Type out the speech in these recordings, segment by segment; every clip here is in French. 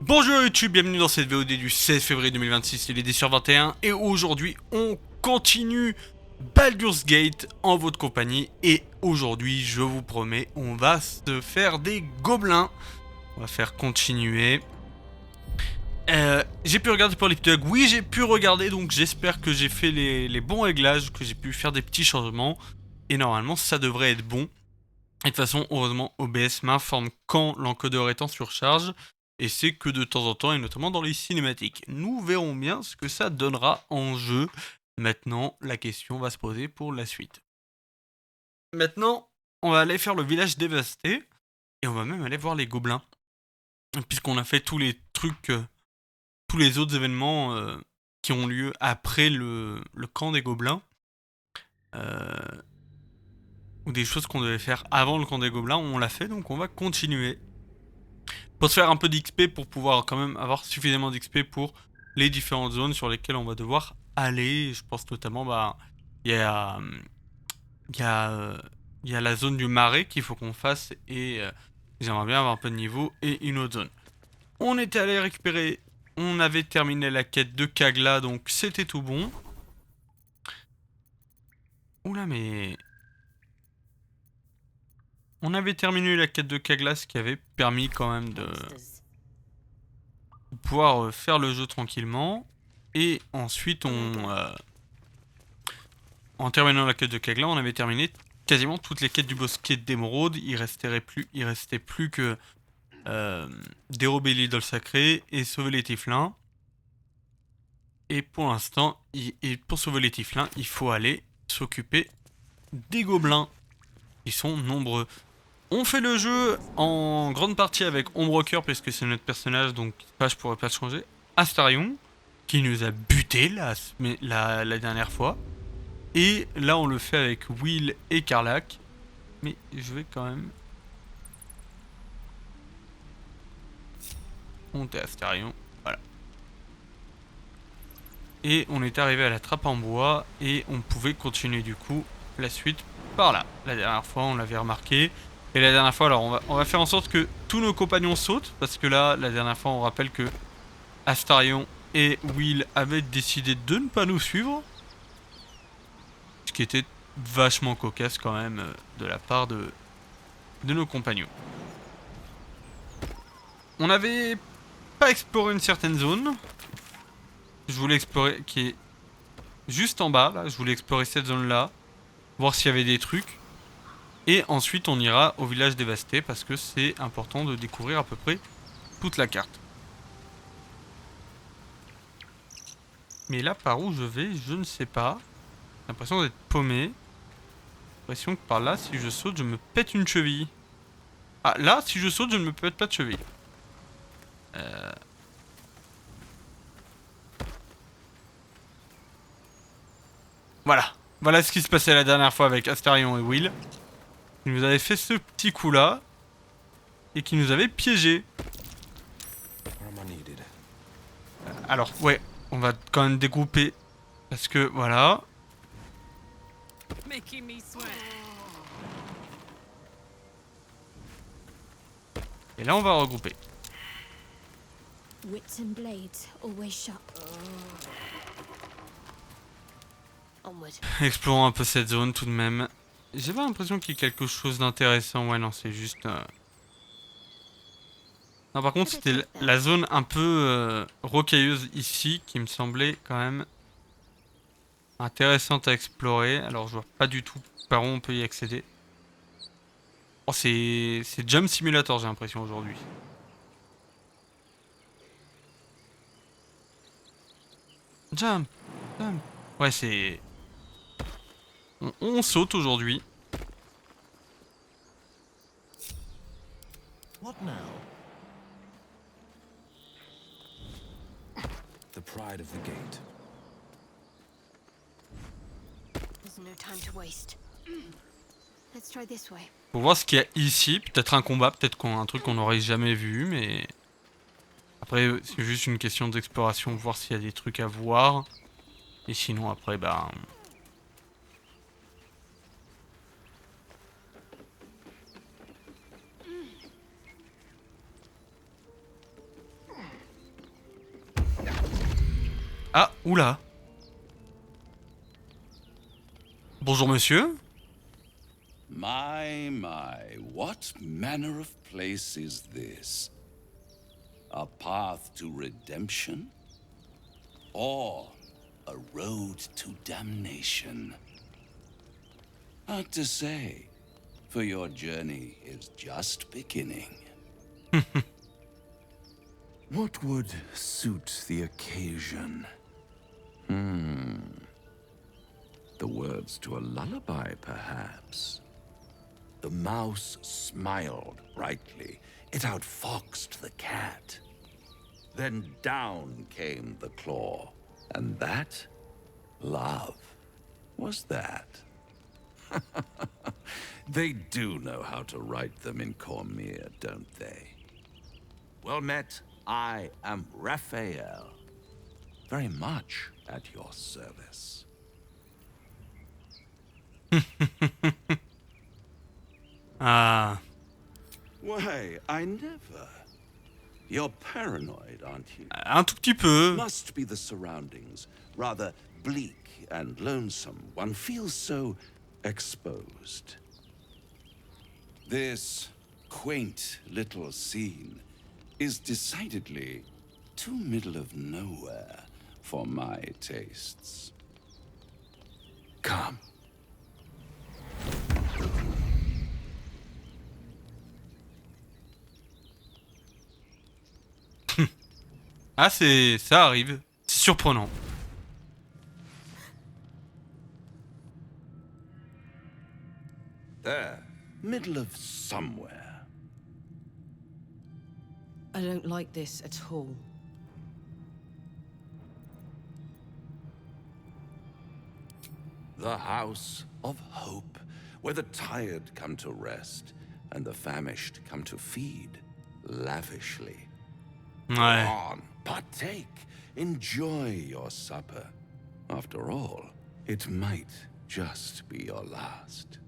Bonjour YouTube, bienvenue dans cette VOD du 16 février 2026, il est 10h21 et aujourd'hui on continue Baldur's Gate en votre compagnie et aujourd'hui je vous promets on va se faire des gobelins, on va faire continuer. J'ai pu regarder pour les bugs, oui j'ai pu regarder donc j'espère que j'ai fait les bons réglages, que j'ai pu faire des petits changements et normalement ça devrait être bon. Et de toute façon, heureusement, OBS m'informe quand l'encodeur est en surcharge, et c'est que de temps en temps, et notamment dans les cinématiques. Nous verrons bien ce que ça donnera en jeu. Maintenant, la question va se poser pour la suite. Maintenant, on va aller faire le village dévasté, et on va même aller voir les gobelins. Puisqu'on a fait tous les trucs, tous les autres événements qui ont lieu après le camp des gobelins. Ou des choses qu'on devait faire avant le camp des gobelins, on l'a fait, donc on va continuer. Pour se faire un peu d'XP pour pouvoir quand même avoir suffisamment d'XP pour les différentes zones sur lesquelles on va devoir aller. Je pense notamment, il y a, il y a, il y a la zone du marais qu'il faut qu'on fasse et j'aimerais bien avoir un peu de niveau et une autre zone. On était allé récupérer, on avait terminé la quête de Kagla, donc c'était tout bon. Oula, mais on avait terminé la quête de Kagla, ce qui avait permis quand même de pouvoir faire le jeu tranquillement. Et ensuite, en terminant la quête de Kagla, on avait terminé quasiment toutes les quêtes du bosquet d'émeraude. Il restait plus que dérober l'idole sacrée et sauver les Tiflins. Et pour l'instant, pour sauver les Tiflins, il faut aller s'occuper des gobelins. Ils sont nombreux. On fait le jeu en grande partie avec Ombrecoeur, puisque c'est notre personnage, donc je pourrais pas le changer. Astarion, qui nous a buté la dernière fois. Et là, on le fait avec Will et Karlak. Mais je vais quand même monter Astarion. Voilà. Et on est arrivé à la trappe en bois. Et on pouvait continuer du coup la suite par là. La dernière fois, on l'avait remarqué. Et la dernière fois, alors on va faire en sorte que tous nos compagnons sautent. Parce que là, la dernière fois, on rappelle que Astarion et Will avaient décidé de ne pas nous suivre. Ce qui était vachement cocasse quand même de la part de nos compagnons. On avait pas exploré une certaine zone. Je voulais explorer, qui est juste en bas, là. Je voulais explorer cette zone-là, voir s'il y avait des trucs. Et ensuite, on ira au village dévasté, parce que c'est important de découvrir à peu près toute la carte. Mais là, par où je vais, je ne sais pas. J'ai l'impression d'être paumé. J'ai l'impression que par là, si je saute, je me pète une cheville. Ah, là, si je saute, je ne me pète pas de cheville. Voilà. Voilà ce qui se passait la dernière fois avec Astarion et Will. Ils nous avaient fait ce petit coup-là. Et qui nous avait piégés. Alors, ouais, on va quand même dégrouper. Parce que, voilà. Et là, on va regrouper. Wits and blades, always sharp. Onward. Explorons un peu cette zone tout de même. J'avais l'impression qu'il y a quelque chose d'intéressant. Ouais, non, c'est juste... Non, par contre, c'était la zone un peu rocailleuse ici qui me semblait quand même intéressante à explorer. Alors, je vois pas du tout par où on peut y accéder. Oh, c'est Jump Simulator, j'ai l'impression, aujourd'hui. Jump, jump. Ouais, c'est... On saute aujourd'hui. What now? The pride of the gate. There's no time to waste. Let's try this way. Faut voir ce qu'il y a ici. Peut-être un combat, peut-être un truc qu'on n'aurait jamais vu, mais... Après, c'est juste une question d'exploration, voir s'il y a des trucs à voir. Et sinon, après, bah... Ah, oula. Bonjour monsieur. My, what manner of place is this? A path to redemption? Or a road to damnation? Hard to say, for your journey is just beginning. What would suit the occasion? The words to a lullaby, perhaps. The mouse smiled brightly. It outfoxed the cat. Then down came the claw. And that? Love. Was that? They do know how to write them in Cormier, don't they? Well met, I am Raphael. Very much at your service. Ah. Why, I never. You're paranoid, aren't you? Un tout petit peu. Must be the surroundings. Rather bleak and lonesome. One feels so exposed. This quaint little scene is decidedly too middle of nowhere for my tastes. Come. Ah, ça arrive. C'est surprenant. There. Middle of somewhere. I don't like this at all. The House of Hope, where the tired come to rest and the famished come to feed lavishly. Ouais. On, partake, enjoy your supper. After all, it might just be your last.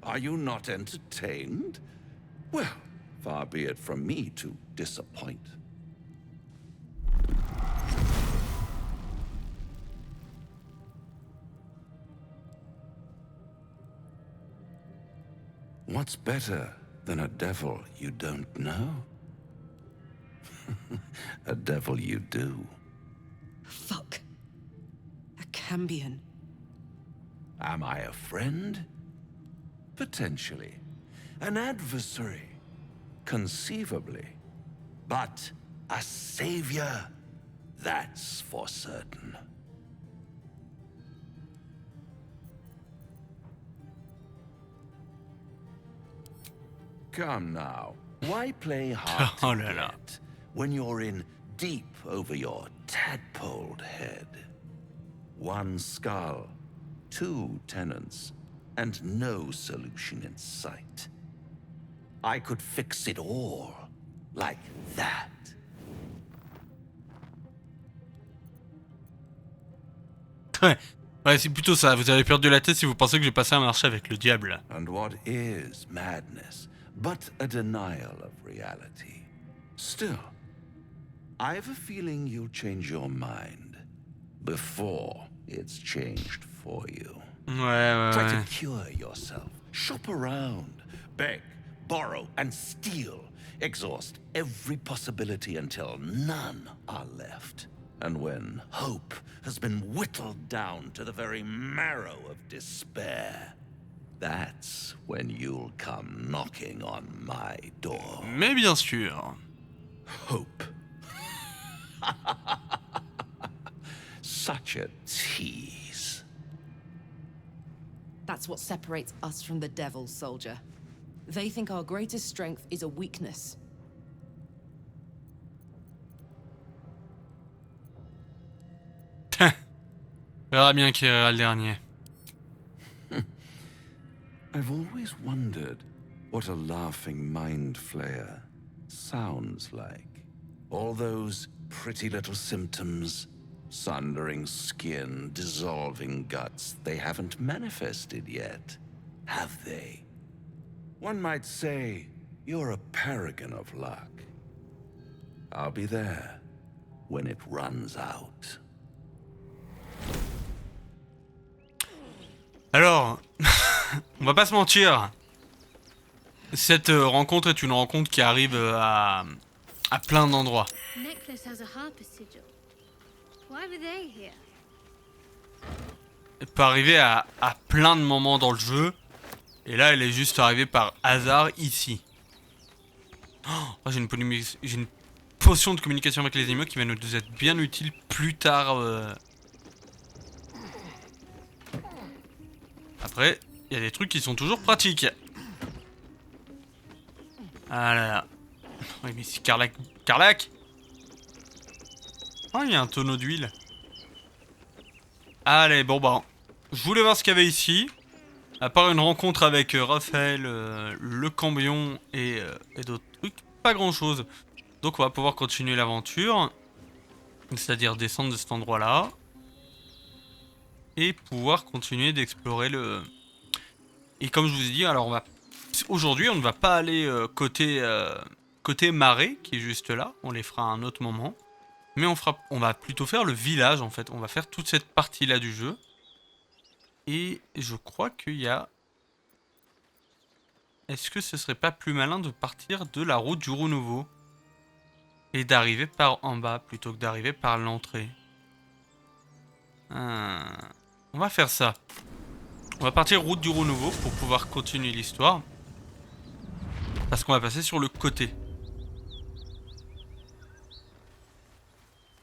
Are you not entertained? Well, far be it from me to disappoint. What's better than a devil you don't know? A devil you do. Fuck. A Cambion. Am I a friend? Potentially. An adversary? Conceivably. But a savior? That's for certain. Come now. Why play hard Oh to là là. get when you're in deep over your tadpoled head? One skull, two tenants, and no solution in sight. I could fix it all, like that. Ouais. Ouais, c'est plutôt ça. Vous avez perdu la tête si vous pensez que j'ai passé un marché avec le diable. And what is madness but a denial of reality? Still, I have a feeling you'll change your mind before it's changed for you. Ouais. Try to cure yourself. Shop around. Beg, borrow, and steal. Exhaust every possibility until none are left. And when hope has been whittled down to the very marrow of despair, that's when you'll come knocking on my door. Mais bien sûr. Hope. Such a tease. That's what separates us from the devil, soldier. They think our greatest strength is a weakness. Verra bien qui rira le dernier. I've always wondered what a laughing mind flayer sounds like. All those pretty little symptoms, sundering skin, dissolving guts, they haven't manifested yet, have they? One might say You're a paragon of luck. I'll be there when it runs out. Alors, on va pas se mentir. Cette rencontre est une rencontre qui arrive à plein d'endroits. Necklace has a harper sigil. Why were they here? Elle peut arriver à plein de moments dans le jeu. Et là, elle est juste arrivée par hasard ici. Oh, j'ai une potion de communication avec les animaux qui va nous être bien utile plus tard. Après, il y a des trucs qui sont toujours pratiques. Ah là là. Oui, mais c'est Carlac. Carlac! Oh, il y a un tonneau d'huile. Allez, bon bah. Je voulais voir ce qu'il y avait ici. À part une rencontre avec Raphaël, le cambion et d'autres trucs, pas grand chose. Donc on va pouvoir continuer l'aventure. C'est-à-dire descendre de cet endroit-là. Et pouvoir continuer d'explorer le... Et comme je vous ai dit, alors on va... Aujourd'hui on ne va pas aller côté marais, qui est juste là. On les fera à un autre moment. Mais on va plutôt faire le village en fait. On va faire toute cette partie-là du jeu. Et je crois qu'il y a... Est-ce que ce serait pas plus malin de partir de la route du Renouveau et d'arriver par en bas plutôt que d'arriver par l'entrée? On va faire ça. On va partir route du Renouveau pour pouvoir continuer l'histoire. Parce qu'on va passer sur le côté.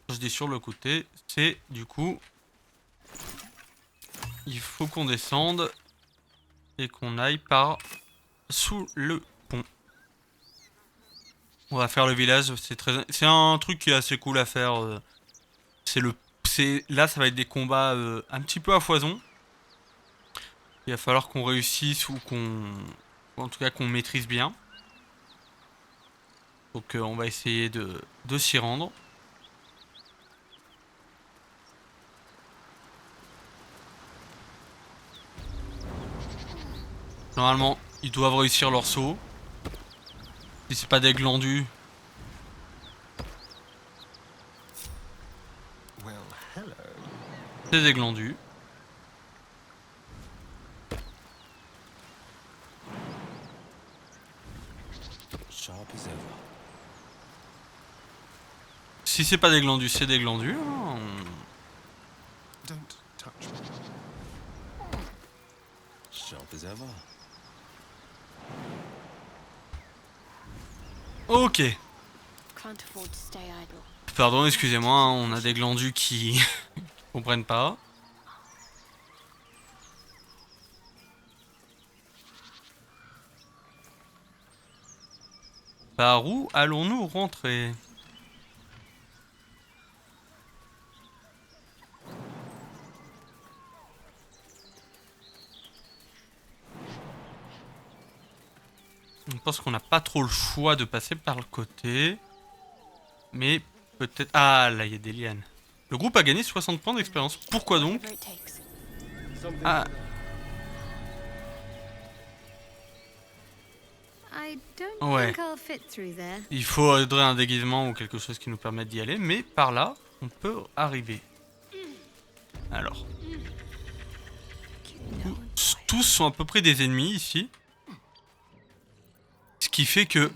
Je dis sur le côté, c'est du coup... Il faut qu'on descende et qu'on aille par sous le pont. On va faire le village, c'est un truc qui est assez cool à faire. Là ça va être des combats un petit peu à foison. Il va falloir qu'on réussisse ou en tout cas qu'on maîtrise bien. Donc on va essayer de s'y rendre. Normalement, ils doivent réussir leur saut. Si c'est pas des glandus. C'est des glandus. Si c'est pas des glandus, c'est des glandus. Hein. Ok. Can't afford to stay idle. Pardon, excusez-moi, hein, on a des glandus qui comprennent pas. Par où allons-nous rentrer? Je pense qu'on n'a pas trop le choix de passer par le côté. Mais peut-être... Ah, là, il y a des lianes. Le groupe a gagné 60 points d'expérience. Pourquoi donc? Whatever it takes. Ah, I don't Ouais. think I'll fit through there. il faudrait un déguisement ou quelque chose qui nous permette d'y aller. Mais par là, on peut arriver. Alors. Tous sont à peu près des ennemis ici. Ce qui fait que...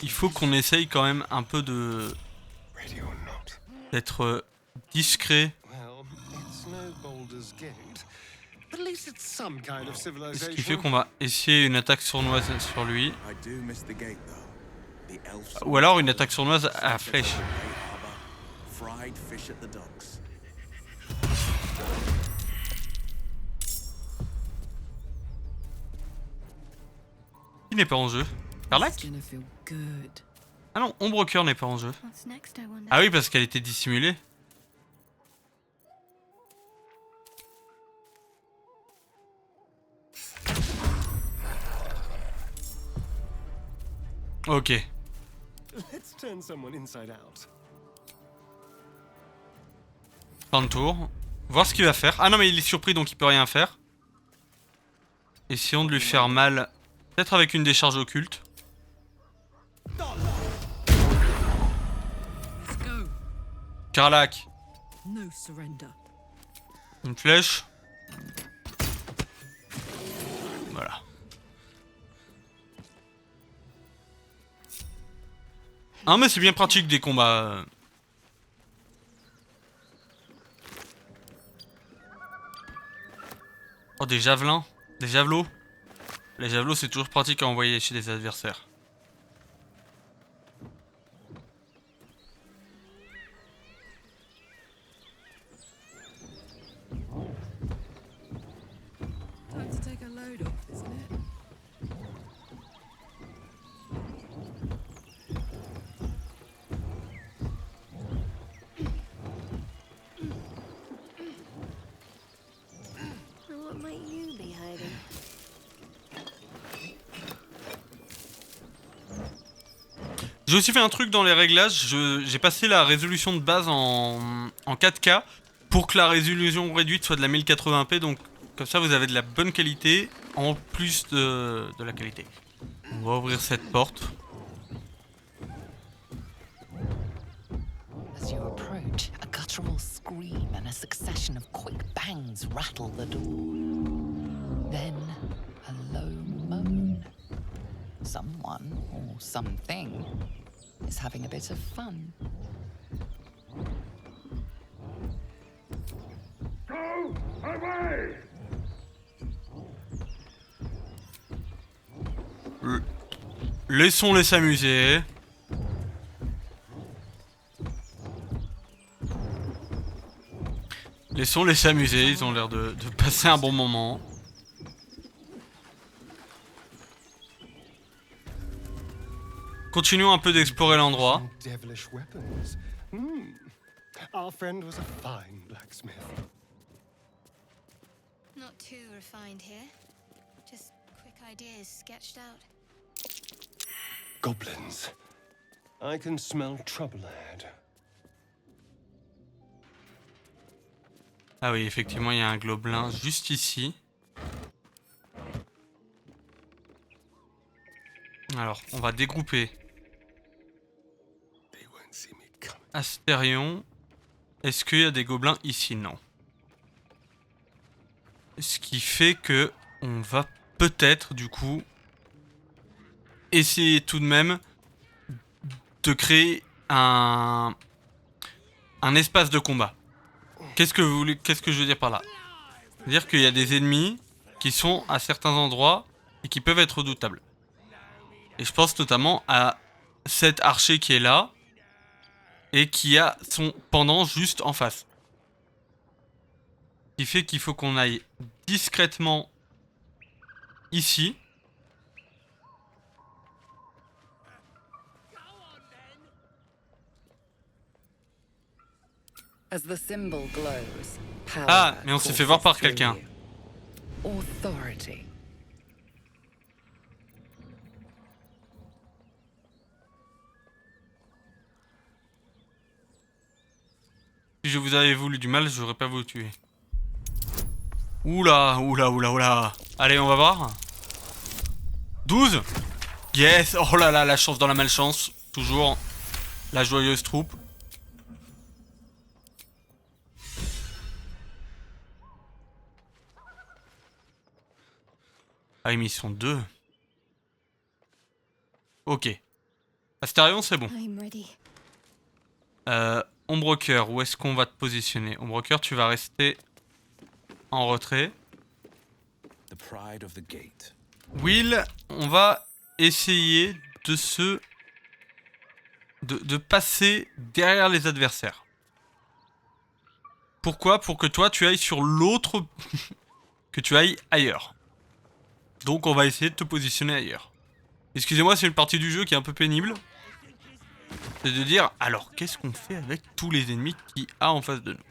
Il faut qu'on essaye quand même un peu de... d'être discret. Ce qui fait qu'on va essayer une attaque sournoise sur lui. Ou alors une attaque sournoise à flèche. Qui n'est pas en jeu? Carlac? It's gonna feel good. Ah non, Ombrecoeur n'est pas en jeu. What's next, I wonder? Ah oui, parce qu'elle était dissimulée. Ok. Let's turn someone inside out. Fin de tour. Voir ce qu'il va faire. Ah non, mais il est surpris donc il peut rien faire. Essayons de lui faire mal. Peut-être avec une décharge occulte. Carlac. No surrender. Une flèche. Voilà. Ah mais c'est bien pratique des combats. Oh des javelins, des javelots. Les javelots c'est toujours pratique à envoyer chez des adversaires. Time to take a load off, isn't it? What might you be hiding? J'ai aussi fait un truc dans les réglages, j'ai passé la résolution de base en 4K pour que la résolution réduite soit de la 1080p, donc comme ça vous avez de la bonne qualité en plus de la qualité. On va ouvrir cette porte. As you approach, a guttural scream and a succession of quick bangs rattle the door. Then, a low moan. Someone, or something, is having a bit of fun. Laissons-les s'amuser. Laissons-les s'amuser, ils ont l'air de passer un bon moment. Continuons un peu d'explorer l'endroit. Devilish weapons. Hmm. Our friend was a fine blacksmith. Not too refined here. Just quick ideas sketched out. Goblins. I can smell trouble ahead. Ah oui, effectivement, il y a un gobelin juste ici. Alors, on va dégrouper They won't see me coming. Astérion. Est-ce qu'il y a des gobelins ici? Non. Ce qui fait que on va peut-être, du coup, essayer tout de même de créer un espace de combat. Qu'est-ce que je veux dire par là? C'est-à-dire qu'il y a des ennemis qui sont à certains endroits et qui peuvent être redoutables. Et je pense notamment à cet archer qui est là et qui a son pendant juste en face. Ce qui fait qu'il faut qu'on aille discrètement ici. As the symbol glows, power Ah, mais on s'est fait voir par courses through quelqu'un. you. Authority. Si je vous avais voulu du mal, j'aurais pas vous tuer. Oula, oula, oula, oula. Allez, on va voir. 12. Yes. Oh là là, la chance dans la malchance. Toujours la joyeuse troupe. Ah, mais ils sont deux. Ok. Astérion, c'est bon. I'm ready. Ombrecoeur, où est-ce qu'on va te positionner? Ombrecoeur, tu vas rester en retrait. The pride of the gate. Will, on va essayer de de passer derrière les adversaires. Pourquoi? Pour que toi tu ailles sur l'autre... que tu ailles ailleurs. Donc on va essayer de te positionner ailleurs. Excusez-moi, c'est une partie du jeu qui est un peu pénible. C'est de dire, alors qu'est-ce qu'on fait avec tous les ennemis qu'il y a en face de nous?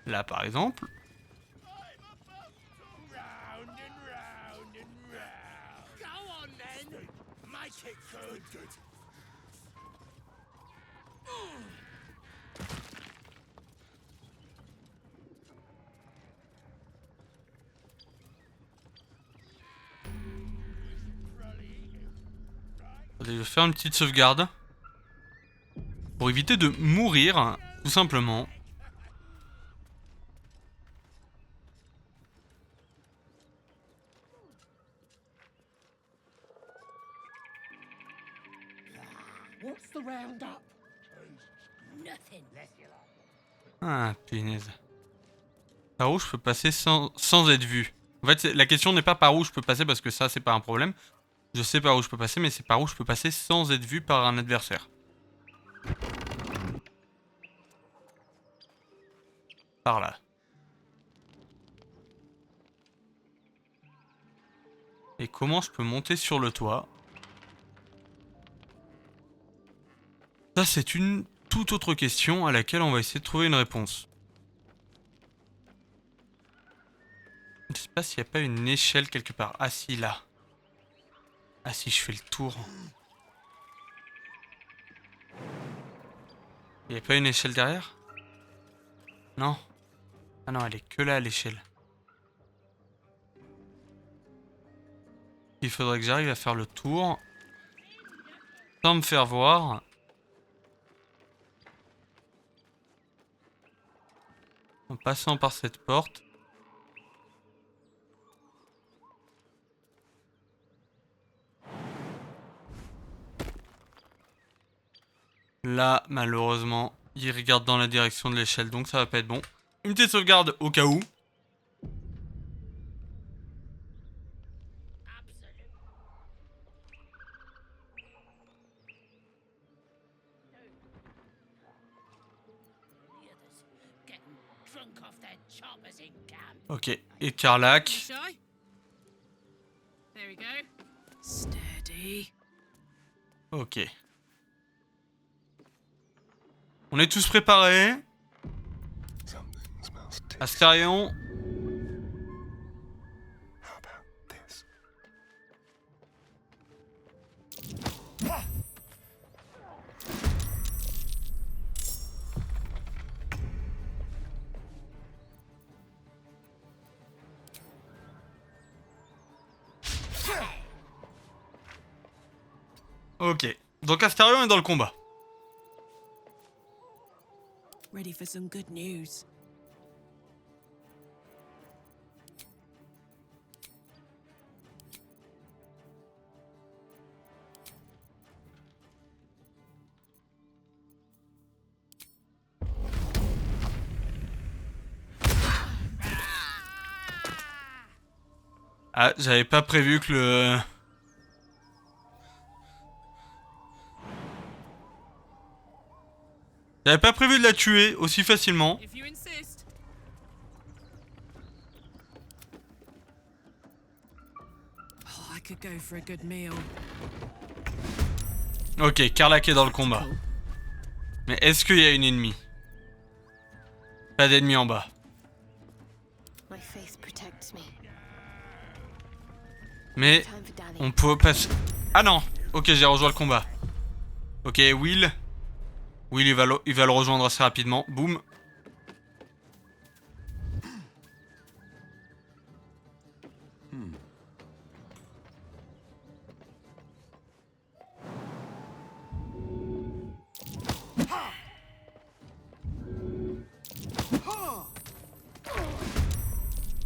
Là par exemple... Attendez, je vais faire une petite sauvegarde. Pour éviter de mourir, tout simplement. What's the roundup? Ah, punaise. Par où je peux passer sans être vu? En fait, la question n'est pas par où je peux passer, parce que ça, c'est pas un problème. Je sais par où je peux passer, mais c'est par où je peux passer sans être vu par un adversaire. Par là. Et comment je peux monter sur le toit? Ça, c'est une toute autre question à laquelle on va essayer de trouver une réponse. Je sais pas s'il n'y a pas une échelle quelque part. Ah si, là. Ah si, je fais le tour. Il n'y a pas une échelle derrière? Non. Ah non, elle est que là, l'échelle. Il faudrait que j'arrive à faire le tour sans me faire voir. En passant par cette porte. Là, malheureusement, il regarde dans la direction de l'échelle, donc ça va pas être bon. Une petite sauvegarde au cas où. Ok, et Karlach. Shy? There we go. Steady. Ok. On est tous préparés. Something smells tasty. Astarion. How about this? Ok. Donc Astarion est dans le combat. Ready for some good news. Ah, j'avais pas prévu que le... J'avais pas prévu de la tuer aussi facilement. If you insist. Oh, I could go for a good meal. Ok, Karlach est dans le combat. Mais est-ce qu'il y a une ennemie? Pas d'ennemi en bas. My faith protects me. Mais Time for Danny. on peut passer... Ah non. Ok, j'ai rejoint le combat. Ok, Will. Will, il va le rejoindre assez rapidement. Boum.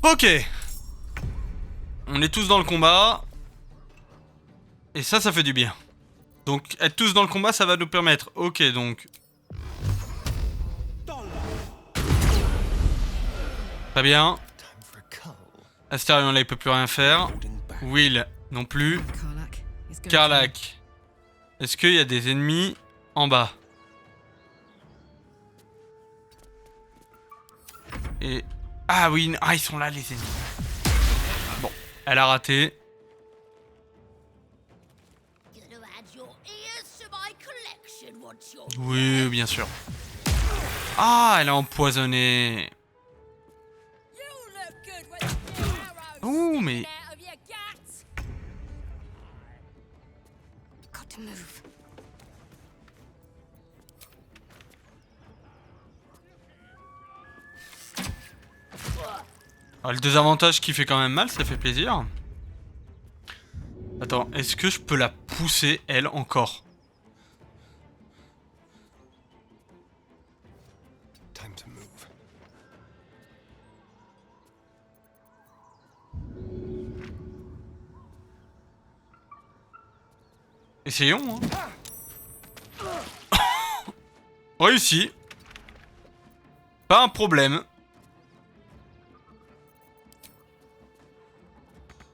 Ok. On est tous dans le combat. Et ça fait du bien. Donc, être tous dans le combat, ça va nous permettre... Ok, donc... Très bien. Time for a cull. Astarion, là, il peut plus rien faire. Holding back. Will, non plus. Karlach. It's go time. Karlach. Est-ce qu'il y a des ennemis en bas? Et... Ah oui, ah, ils sont là, les ennemis. Bon, elle a raté. Oui, bien sûr. Ah, elle a empoisonné. Ouh, mais... Got to move. Ah, le désavantage qui fait quand même mal, ça fait plaisir. Attends, est-ce que je peux la pousser, elle, encore? Essayons, hein. Réussi. Pas un problème.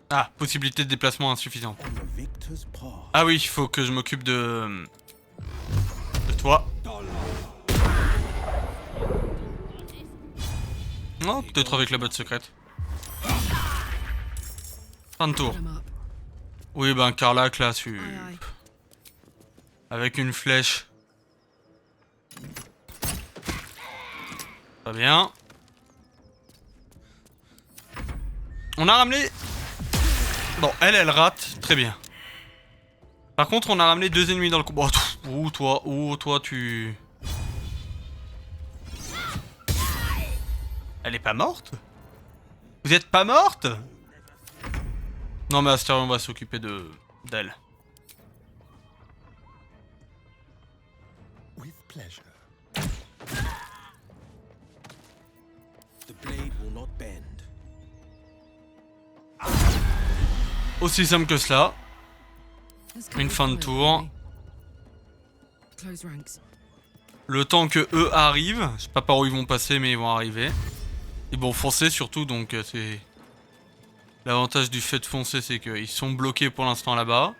Ah, possibilité de déplacement insuffisante. Ah oui, il faut que je m'occupe de toi. Oh, peut-être avec la botte secrète. Fin de tour. Put 'em up. Oui, ben Carlac là, Aye, aye. avec une flèche. Pas bien. On a ramené... Bon, elle rate. Très bien. Par contre, on a ramené 2 ennemis dans le combat. Oh, toi, tu... Elle est pas morte? Vous êtes pas morte? Non, mais Astarion va s'occuper d'elle. With pleasure. The blade will not bend. Aussi simple que cela. Let's Une keep fin de it tour. going, Close ranks. Le temps que eux arrivent. Je sais pas par où ils vont passer, mais ils vont arriver. Ils vont foncer surtout, donc c'est... L'avantage du fait de foncer, c'est qu'ils sont bloqués pour l'instant là-bas.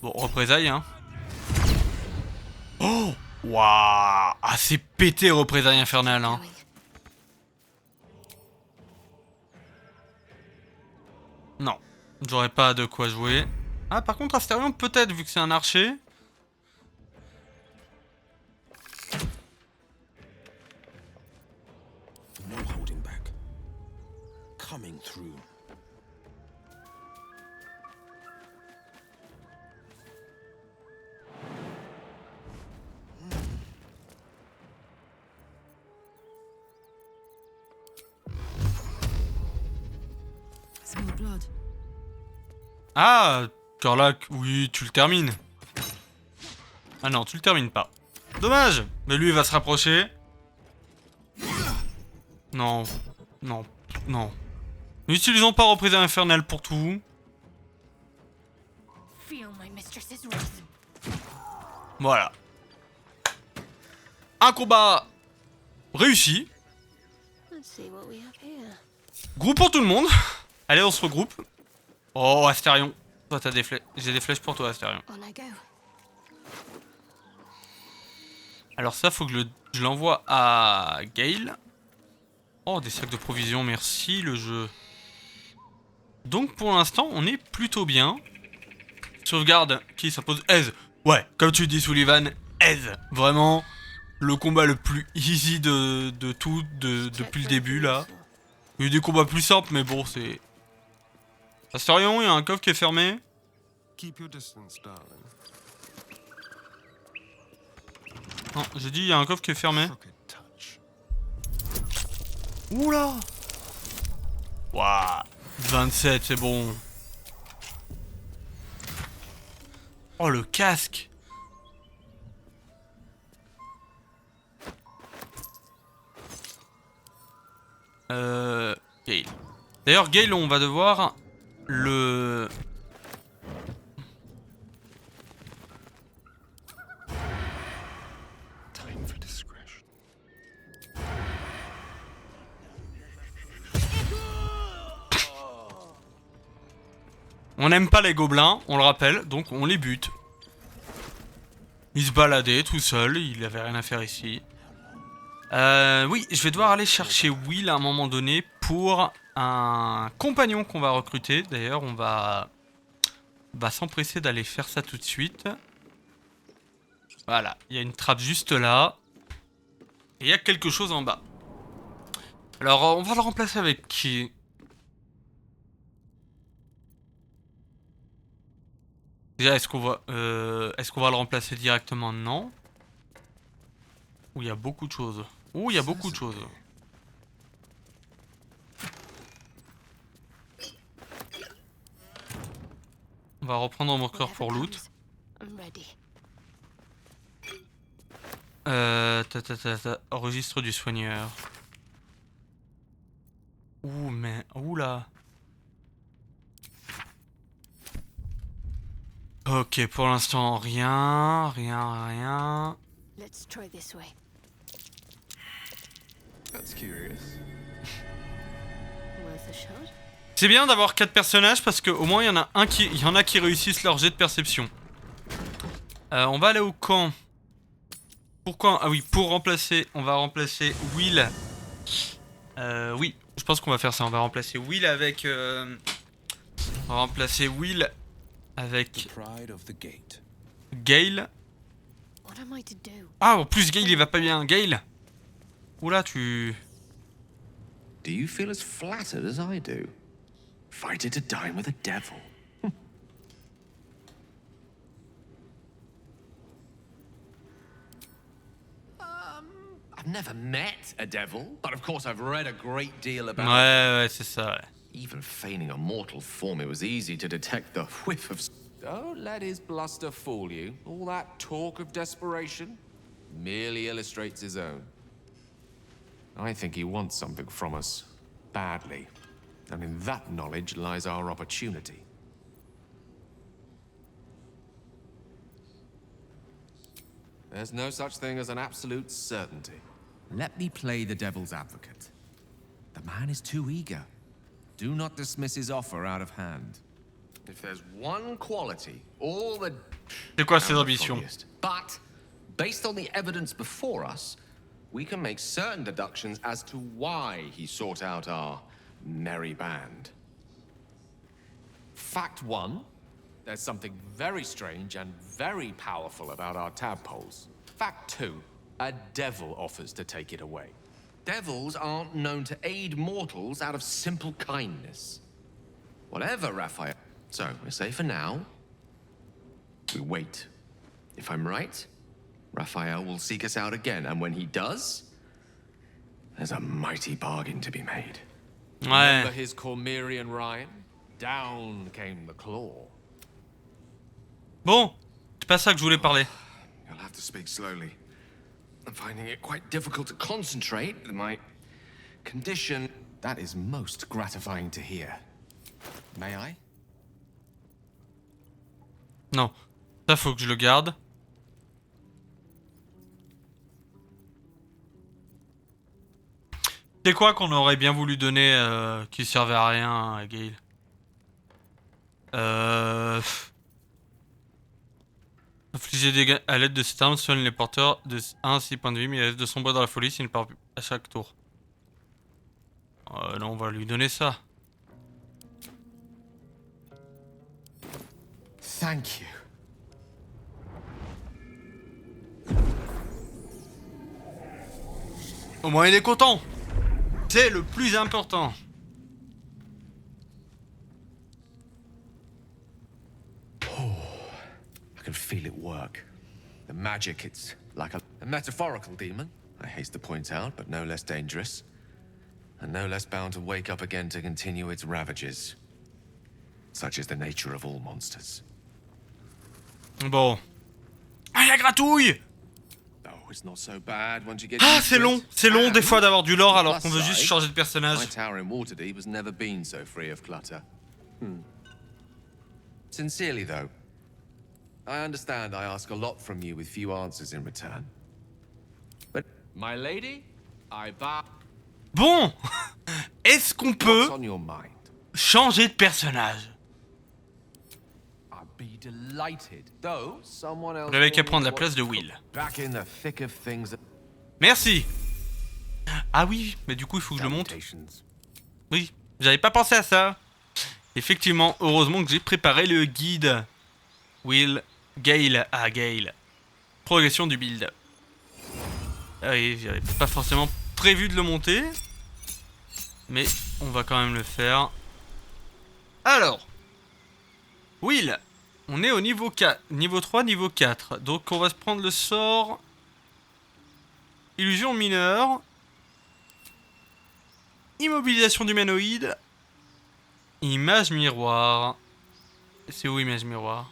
Bon, représailles, hein. Oh! Waouh! Ah, c'est pété, représailles infernales, hein. Going. Non, j'aurais pas de quoi jouer. Ah, par contre, Astarion, peut-être, vu que c'est un archer. No holding back. Coming through. Smell blood. Ah, Carlac, oui, tu le termines. Ah non, tu le termines pas. Dommage, mais lui, il va se rapprocher. Non, non, non. N'utilisons pas représailles infernales pour tout. Feel my mistress's wrath. Voilà. Un combat réussi. Let's see what we have here. Groupe pour tout le monde. Allez, on se regroupe. Oh, Astarion. Toi, t'as des flèches. J'ai des flèches pour toi, Astarion. On I go. Alors ça, faut que je l'envoie à Gale. Oh, des sacs de provisions, merci, le jeu. Donc, pour l'instant, on est plutôt bien. Sauvegarde qui s'impose. Aise. Ouais, comme tu dis, Sullivan, aise. Vraiment, le combat le plus easy de tout, depuis le début, là. Il y a eu des combats plus simples, mais bon, c'est... Astarion, il y a un coffre qui est fermé. Keep your distance, darling. Non, j'ai dit, il y a un coffre qui est fermé. Crooked touch. Oula! Waouh! 27, c'est bon. Oh, le casque! Gale. D'ailleurs, Gale, on va devoir le... Time for discretion. On n'aime pas les gobelins, on le rappelle, donc on les bute. Il se baladait tout seul, il avait rien à faire ici. Oui, je vais devoir aller chercher Will à un moment donné pour un compagnon qu'on va recruter. D'ailleurs, on va s'empresser d'aller faire ça tout de suite. Voilà, il y a une trappe juste là. Et il y a quelque chose en bas. Alors, on va le remplacer avec qui? Déjà, est-ce qu'on va le remplacer directement? Non. Ouh, il y a beaucoup de choses. Ouh, il y a beaucoup de choses. On va reprendre mon cœur pour loot. I'm ready. Registre du soigneur. Ouh, mais... Ouh là. Ok, pour l'instant, rien. Let's try this way. That's curious. Worth a shot? C'est bien d'avoir 4 personnages parce qu'au moins il y en a qui réussissent leur jet de perception. On va aller au camp. Pourquoi? Ah oui, pour remplacer, on va remplacer Will. Oui, je pense qu'on va faire ça. On va remplacer Will avec. On va remplacer Will avec Pride of the gate. Gale. What am I to do? Ah, en plus Gale il va pas bien. Gale. Oula, tu. Do you feel as flattered as I do? Fighting to dine with a devil. I've never met a devil, but of course I've read a great deal about Ouais, c'est ça. Ouais. Even feigning a mortal form, it was easy to detect the whiff of... Don't let his bluster fool you. All that talk of desperation merely illustrates his own. I think he wants something from us, badly. And in that knowledge lies our opportunity. There's no such thing as an absolute certainty. Let me play the devil's advocate. The man is too eager. Do not dismiss his offer out of hand. If there's one quality, all the... C'est quoi ses ambitions? But, based on the evidence before us, we can make certain deductions as to why he sought out our merry band. Fact one, there's something very strange and very powerful about our tadpoles. Fact two, a devil offers to take it away. Devils aren't known to aid mortals out of simple kindness. Whatever, Raphael. So, I say for now, we wait. If I'm right, Raphael will seek us out again, and when he does, there's a mighty bargain to be made. Remember Ouais. his Cormyrean rhyme? Down came the claw. Bon, c'est pas ça que je voulais parler. You'll have to speak slowly. I'm finding it quite difficult to concentrate with my condition. That is most gratifying to hear. May I? Non, ça faut que je le garde. C'est quoi qu'on aurait bien voulu donner qui servait à rien à Gale? Infliger des dégâts à l'aide de cette arme soigne les porteurs de 1 à 6 points de vie, mais à l'aide de sombrer dans la folie s'il ne part plus à chaque tour. Non, on va lui donner ça. Thank you. Au moins il est content. C'est le plus important. I can feel it work. The magic, it's like a metaphorical demon, I haste to point out, but no less dangerous. And no less bound to wake up again to continue its ravages. Such is the nature of all monsters. Bon. Ah, la gratouille! Oh, it's not so bad once you get Ah, used c'est to long. it. C'est long des And fois d'avoir du lore alors plus qu'on veut juste side, changer de personnage. My tower in Waterdeep has never been so free of clutter. Sincerely, though, I understand I ask a lot from you with few answers in return. But My lady, I bow. Bon. Est-ce qu'on peut What's on your mind? changer de personnage? I'd be delighted, though someone else. Vous n'avez qu'à will prendre la want place de to Will. cook Back in the thick of things. Merci. Ah oui, mais du coup il faut que je le monte. salutations. Oui, j'avais pas pensé à ça. Effectivement, heureusement que j'ai préparé le guide. Will, Gale, Gale. Progression du build. Ah oui, j'avais pas forcément prévu de le monter. Mais on va quand même le faire. Alors. Will, on est au niveau 4, niveau 3, niveau 4. Donc on va se prendre le sort. Illusion mineure. Immobilisation d'humanoïde. Image miroir. C'est où image miroir?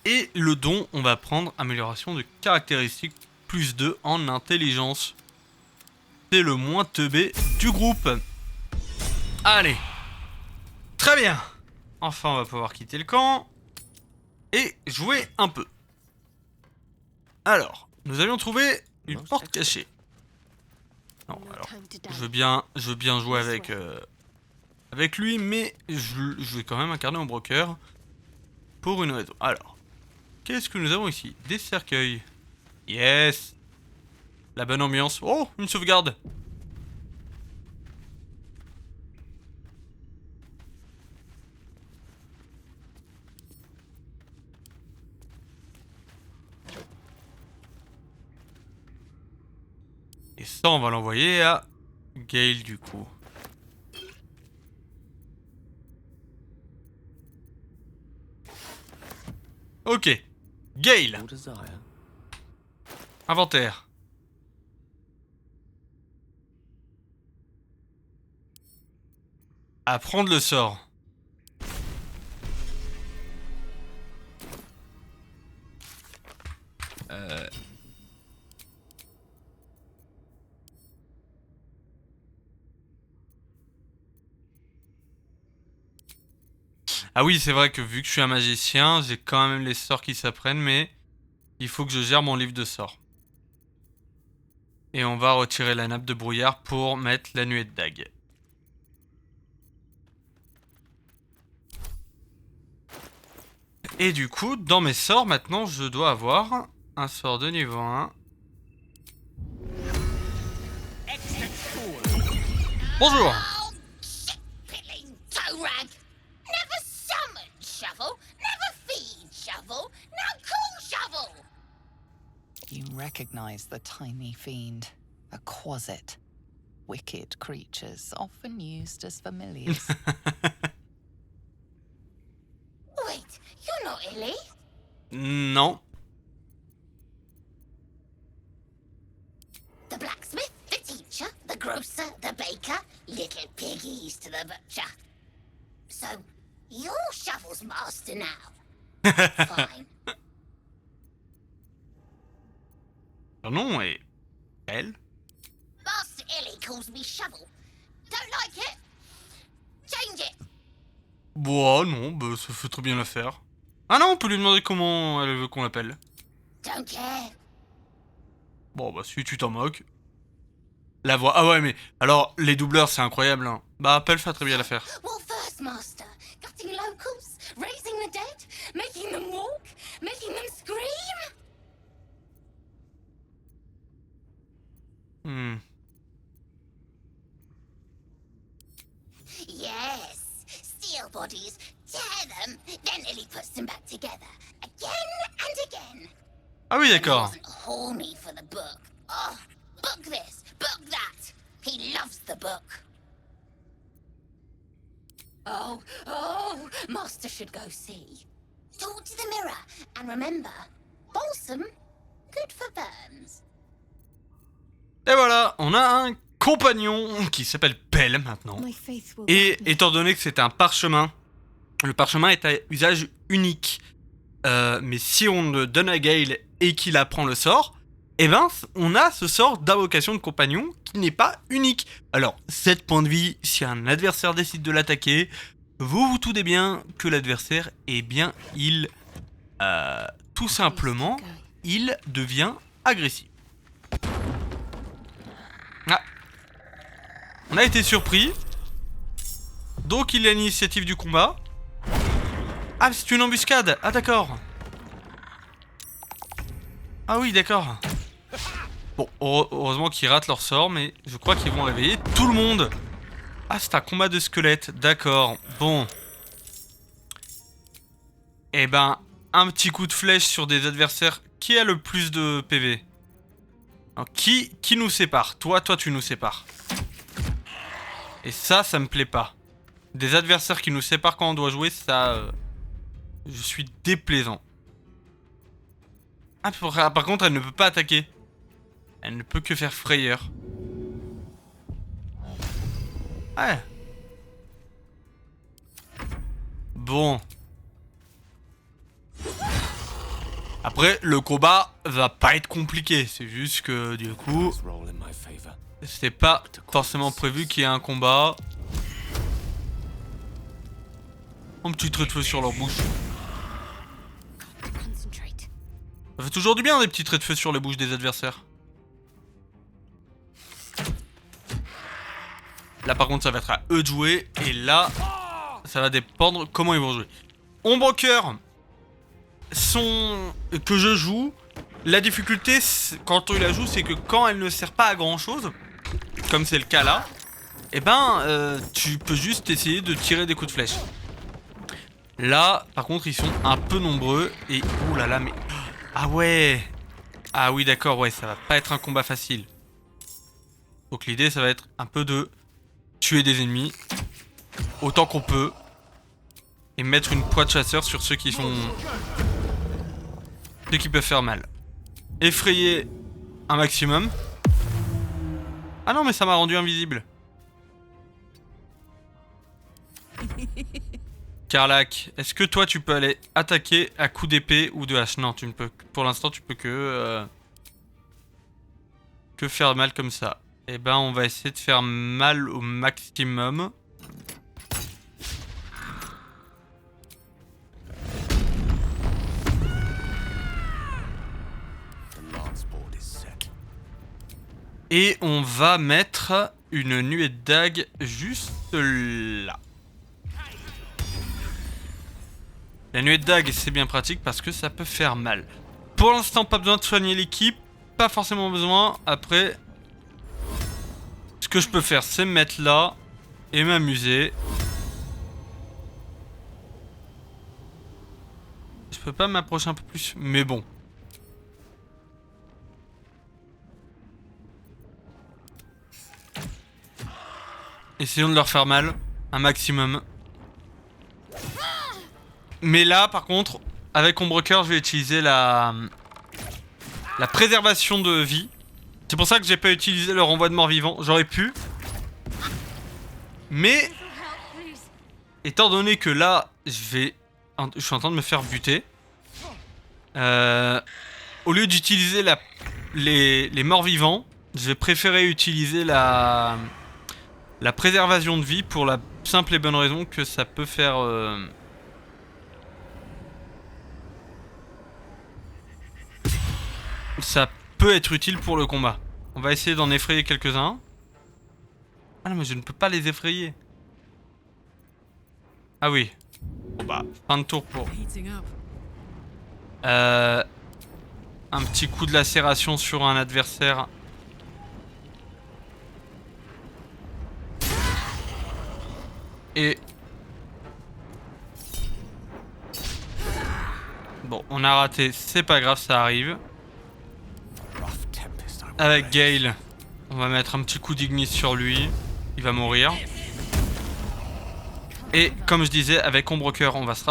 Et le don, on va prendre amélioration de caractéristiques plus 2 en intelligence. C'est le moins teubé du groupe. Allez. Très bien. Enfin, on va pouvoir quitter le camp. Et jouer un peu. Alors, nous avions trouvé une porte cachée. Non, alors, je veux bien jouer avec lui, mais je vais quand même incarner mon broker. Pour une raison. Alors, qu'est-ce que nous avons ici? Des cercueils. Yes. La bonne ambiance. Oh, une sauvegarde. Et ça, on va l'envoyer à Gale du coup. Ok. Gale. Inventaire. Apprendre le sort. Ah oui, c'est vrai que vu que je suis un magicien, j'ai quand même les sorts qui s'apprennent, mais il faut que je gère mon livre de sorts. Et on va retirer la nappe de brouillard pour mettre la nuée de dague. Et du coup, dans mes sorts, maintenant, je dois avoir un sort de niveau 1. Bonjour. You recognize the tiny fiend, a Quasit. Wicked creatures, often used as familiars. Wait, you're not Illy? Non. The blacksmith, the teacher, the grocer, the baker, little piggies to the butcher. So, you're Shovel's master now. Fine. Son nom est elle. Master Illy calls me Shovel. Don't like it? Change it. Bon, non, bah, ça fait très bien l'affaire. Ah non, on peut lui demander comment elle veut qu'on l'appelle. Don't care. Bon, bah, si tu t'en moques. La voix. Ah ouais, mais alors, les doubleurs, c'est incroyable, hein. Bah, Pell fait très bien l'affaire. What first, Master? Gutting locals? Raising the dead? Making them walk? Making them scream? Yes. Steal bodies, tear them, then Illy puts them back together. Again and again. Ah oui, d'accord. He wasn't horny for the book. Oh, book this, book that. He loves the book. Oh, Master should go see. Talk to the mirror, and remember, balsam, good for burns. Et voilà, on a un compagnon qui s'appelle Pell maintenant. Et étant donné que c'est un parchemin, le parchemin est à usage unique. Mais si on le donne à Gale et qu'il apprend le sort, eh ben, on a ce sort d'invocation de compagnon qui n'est pas unique. Alors, 7 points de vie, si un adversaire décide de l'attaquer, vous vous doutez bien que l'adversaire, eh bien, il... tout simplement, il devient agressif. Ah. On a été surpris. Donc il a l'initiative du combat. Ah, c'est une embuscade. Ah, d'accord. Ah oui, d'accord. Bon, heureusement qu'ils ratent leur sort, mais je crois qu'ils vont réveiller tout le monde. Ah, c'est un combat de squelettes. D'accord. Bon. Eh ben, un petit coup de flèche sur des adversaires. Qui a le plus de PV? Alors, qui nous sépare? Toi, tu nous sépares. Et ça me plaît pas. Des adversaires qui nous séparent quand on doit jouer, ça... je suis déplaisant. Ah, par contre, elle ne peut pas attaquer. Elle ne peut que faire frayeur. Ouais. Après, le combat va pas être compliqué. C'est juste que du coup, c'est pas forcément prévu qu'il y ait un combat. Un petit trait de feu sur leur bouche. Concentrate. Ça fait toujours du bien des petits traits de feu sur les bouches des adversaires. Là par contre ça va être à eux de jouer. Et là ça va dépendre comment ils vont jouer. Ombrecoeur que je joue. La difficulté quand on la joue, c'est que quand elle ne sert pas à grand chose, comme c'est le cas là, et ben tu peux juste essayer de tirer des coups de flèche. Là par contre ils sont un peu nombreux. Et ouh là là, mais ah ouais. Ah oui d'accord, ouais, ça va pas être un combat facile. Donc l'idée ça va être un peu de tuer des ennemis autant qu'on peut et mettre une poix de chasseur sur ceux qui sont... ceux qui peuvent faire mal. Effrayer un maximum. Ah non mais ça m'a rendu invisible. Karlach, est-ce que toi tu peux aller attaquer à coups d'épée ou de hache? Non, tu ne peux. Pour l'instant tu peux que faire mal comme ça. Eh ben on va essayer de faire mal au maximum. Et on va mettre une nuée de dagues juste là. La nuée de dagues c'est bien pratique parce que ça peut faire mal. Pour l'instant pas besoin de soigner l'équipe. Pas forcément besoin. Après... ce que je peux faire, c'est me mettre là et m'amuser. Je peux pas m'approcher un peu plus, mais bon. Essayons de leur faire mal, un maximum. Mais là, par contre, avec Ombrecoeur, je vais utiliser la préservation de vie. C'est pour ça que j'ai pas utilisé le renvoi de mort-vivant. J'aurais pu. Mais... étant donné que là, je suis en train de me faire buter. Au lieu d'utiliser les morts-vivants, je vais préférer utiliser la préservation de vie pour la simple et bonne raison que ça peut faire... ça peut être utile pour le combat. On va essayer d'en effrayer quelques-uns. Ah non mais je ne peux pas les effrayer. Ah oui. Bon bah, fin de tour pour... un petit coup de lacération sur un adversaire. Et... bon, on a raté, c'est pas grave, ça arrive. Avec Gale, on va mettre un petit coup d'ignis sur lui. Il va mourir. Et comme je disais, avec Ombrecoeur, on va se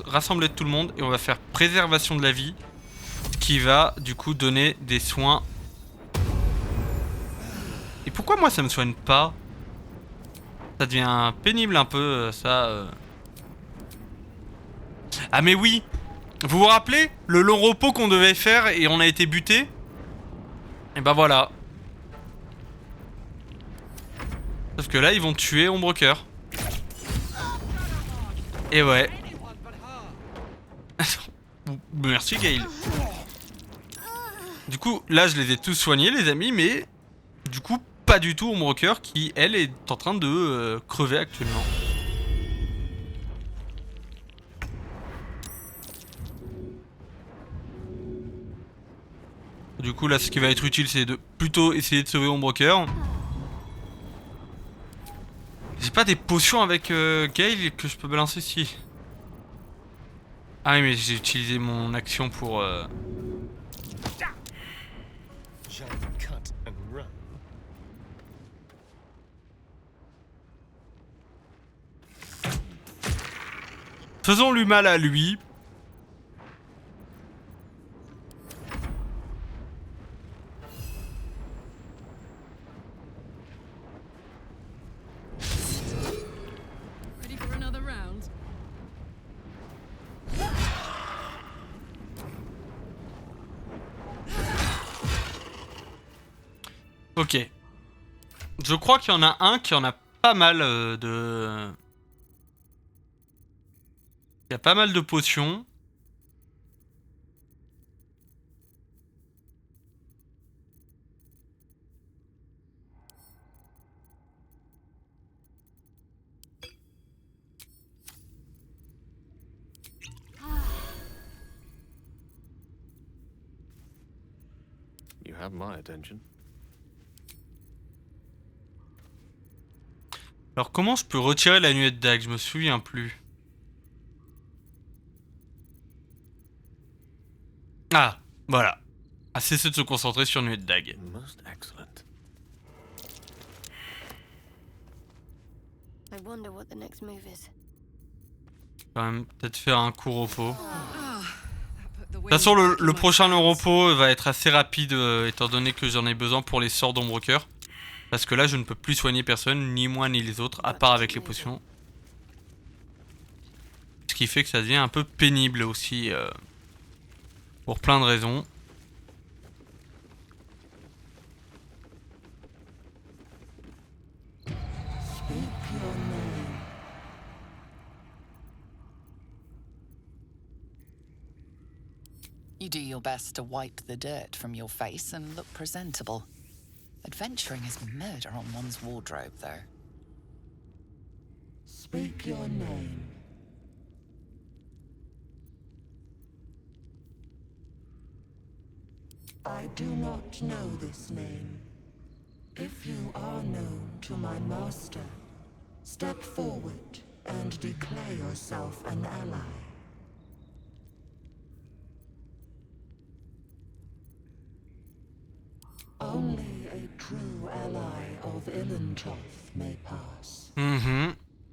rassembler tout le monde et on va faire préservation de la vie, qui va du coup donner des soins. Et pourquoi moi ça me soigne pas? Ça devient pénible un peu ça. Ah mais oui, vous vous rappelez le long repos qu'on devait faire et on a été buté? Et bah voilà. Sauf que là ils vont tuer Ombrecoeur. Et ouais. Merci Gale. Du coup là je les ai tous soignés les amis, mais du coup pas du tout Ombrecoeur qui elle est en train de crever actuellement. Du coup là ce qui va être utile c'est de plutôt essayer de sauver Ombrecoeur. J'ai pas des potions avec Gale que je peux balancer si. Ah oui mais j'ai utilisé mon action pour... Faisons-lui mal à lui. Ready for another round? Ok. Je crois qu'il y en a un qui en a pas mal de... Il y a pas mal de potions. You have my attention. Alors comment je peux retirer la nuée de dague? Je me souviens plus. Ah, voilà. À cesser de se concentrer sur nuée de dague. Most excellent. I wonder what the next move is. Quand même peut-être faire un court repos. De toute façon le prochain repos va être assez rapide étant donné que j'en ai besoin pour les sorts d'ombre cœur. Parce que là je ne peux plus soigner personne, ni moi ni les autres, à part avec les potions. Ce qui fait que ça devient un peu pénible aussi. Pour plein de raisons. You do your best to wipe the dirt from your face and look presentable. Adventuring is murder on one's wardrobe, though. Speak your name. I do not know this name. If you are known to my master, step forward and declare yourself an ally. Only a true ally of Ilintoth may pass.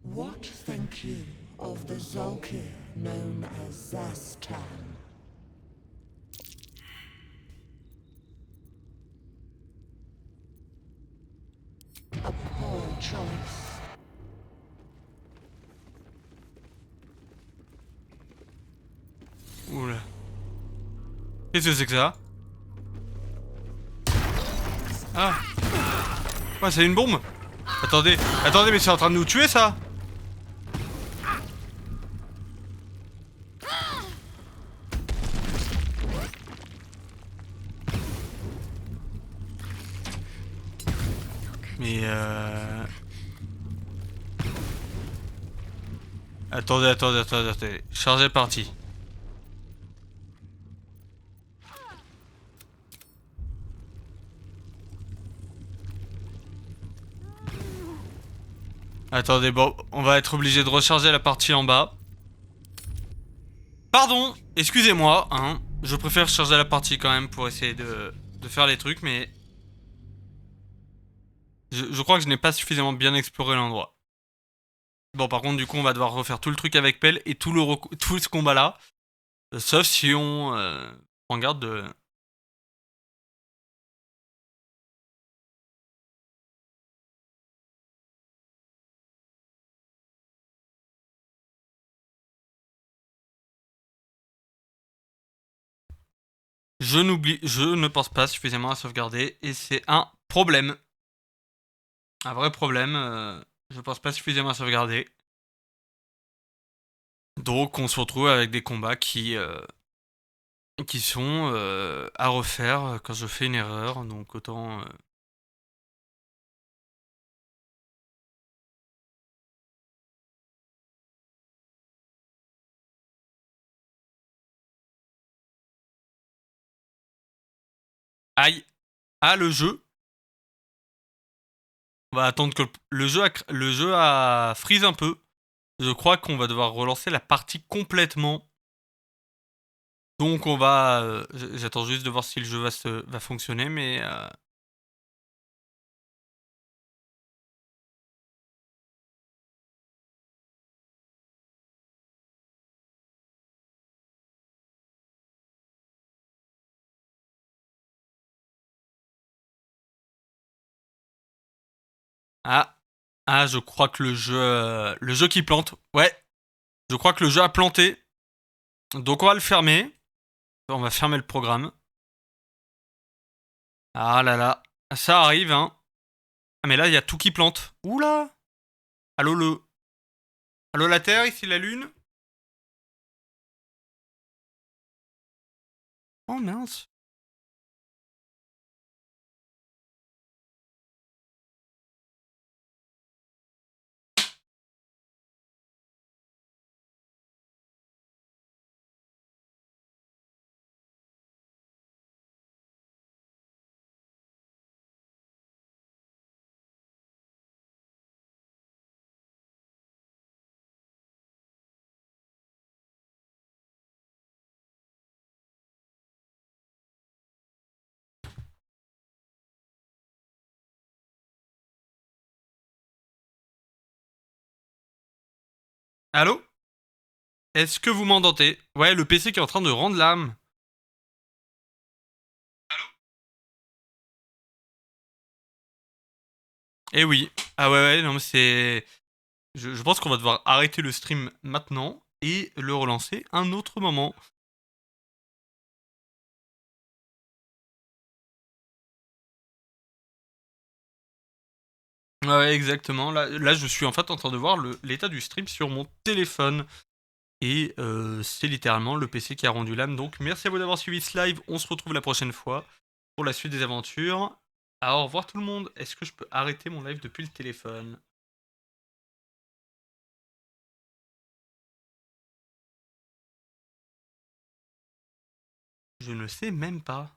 What think you of the Zolkir known as Zastan? A poor choice. Oula. Qu'est-ce que c'est que ça? Ah. Ouais, c'est une bombe. Attendez, attendez, mais c'est en train de nous tuer ça? Mais attendez. Chargez parti. Attendez, bon, on va être obligé de recharger la partie en bas. Pardon, excusez-moi, hein. Je préfère charger la partie quand même pour essayer de faire les trucs, mais... Je crois que je n'ai pas suffisamment bien exploré l'endroit. Bon, par contre, du coup, on va devoir refaire tout le truc avec pelle et tout ce combat-là. Sauf si on prend garde de... Je ne pense pas suffisamment à sauvegarder et c'est un problème. Un vrai problème, je pense pas suffisamment à sauvegarder. Donc on se retrouve avec des combats qui sont à refaire quand je fais une erreur, donc autant... Aïe! Ah, le jeu! On va attendre que le jeu a freeze un peu. Je crois qu'on va devoir relancer la partie complètement. Donc on va... J'attends juste de voir si le jeu va fonctionner, mais... Ah, je crois que le jeu qui plante. Ouais, je crois que le jeu a planté. Donc on va le fermer. On va fermer le programme. Ah là là. Ça arrive, hein. Ah, mais là, il y a tout qui plante. Oula! Allô, Allô, la Terre, ici la Lune? Oh, mince. Allô? Est-ce que vous m'entendez? Ouais, le PC qui est en train de rendre l'âme. Eh oui. Ah ouais, ouais, non, mais c'est... Je pense qu'on va devoir arrêter le stream maintenant et le relancer un autre moment. Ouais, exactement. Là, je suis en fait en train de voir l'état du stream sur mon téléphone. Et c'est littéralement le PC qui a rendu l'âme. Donc merci à vous d'avoir suivi ce live. On se retrouve la prochaine fois pour la suite des aventures. Alors, au revoir tout le monde. Est-ce que je peux arrêter mon live depuis le téléphone? Je ne sais même pas.